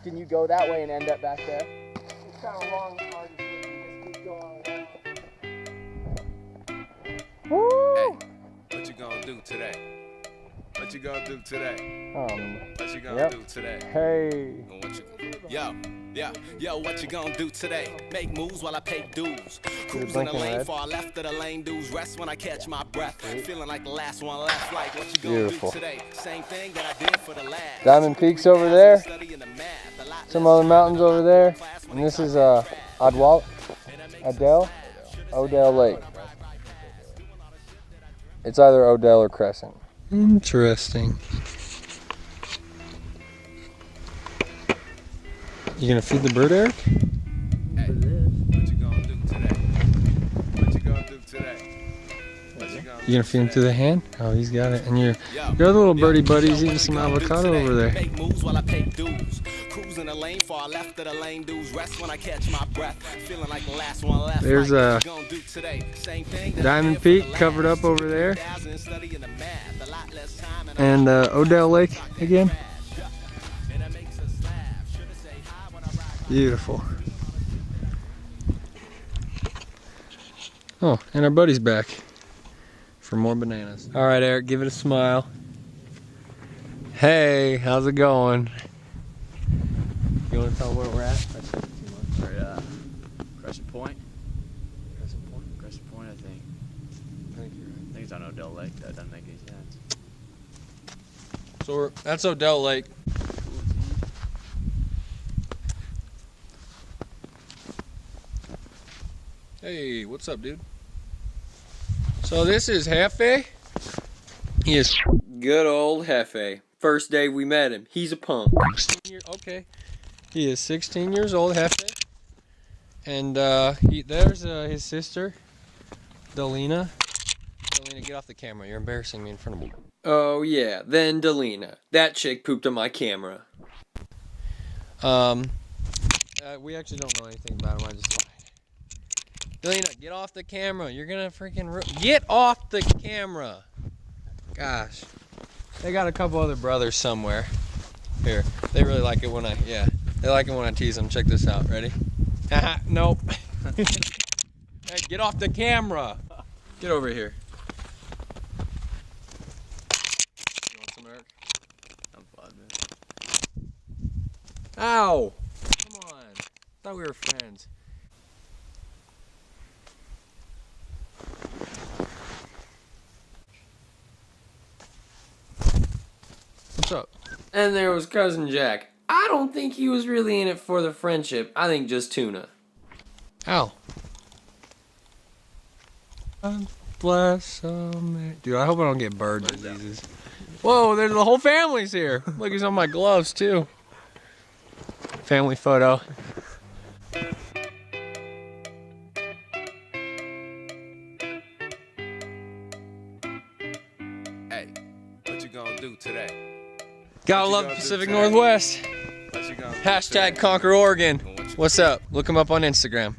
Can you go that way and end up back there? It's kind of long and hard to just keep going. Woo! Hey, what you gonna do today? What you gonna do today? What you gonna do today? Hey. Yo, what you gonna do today? Make moves while I pay dues. Cruising the lane far left of the lane dues. Rest when I catch my breath. Feeling like the last one left. Like what you gonna do today? Same thing that I did for the last. Diamond Peaks over there. Some other mountains over there. And this is Odell Lake. It's either Odell or Crescent. Interesting. You gonna feed the bird, Eric? Hey, what you gonna do today? What you gonna do today? You gonna feed him through the hand? Oh, he's got it. And your other little birdie buddy's eating some avocado over there. Make moves while I pay dues. Cruising the lane far left of the lane dues. Rest when I catch my breath. Feeling like the last one left. There's a Diamond Peak covered up over there. And Odell Lake again. Beautiful. Oh, and our buddy's back for more bananas. All right, Eric, give it a smile. Hey, how's it going? You want to tell where we're at? We're at Crescent Point. Crescent Point, I think. I think you're right. I think it's on Odell Lake. That doesn't make any sense. So that's Odell Lake. Hey, what's up, dude? So this is Hefe. He is good old Hefe. First day we met him, he's a punk. Okay. He is 16 years old, Hefe. And there's his sister, Delina. Delina, get off the camera. You're embarrassing me in front of me. Oh yeah, then Delina. That chick pooped on my camera. We actually don't know anything about him. I just lied. Delina, get off the camera. You're gonna freaking get off the camera. Gosh. They got a couple other brothers somewhere. Here. They really like it when they like it when I tease them. Check this out. Ready? Haha, nope. Hey, get off the camera. Get over here. You want some, Eric? I'm fine, man. Ow! Come on. I thought we were friends. What's up? And there was Cousin Jack. I don't think he was really in it for the friendship. I think just tuna. Ow. God bless America. Dude, I hope I don't get bird diseases. Whoa, there's the whole family's here. Look, he's on my gloves too. Family photo. Hey, what you gonna do today? Gotta love the Pacific Northwest. What you gonna do Hashtag today? Conquer Oregon. What's up? Look him up on Instagram.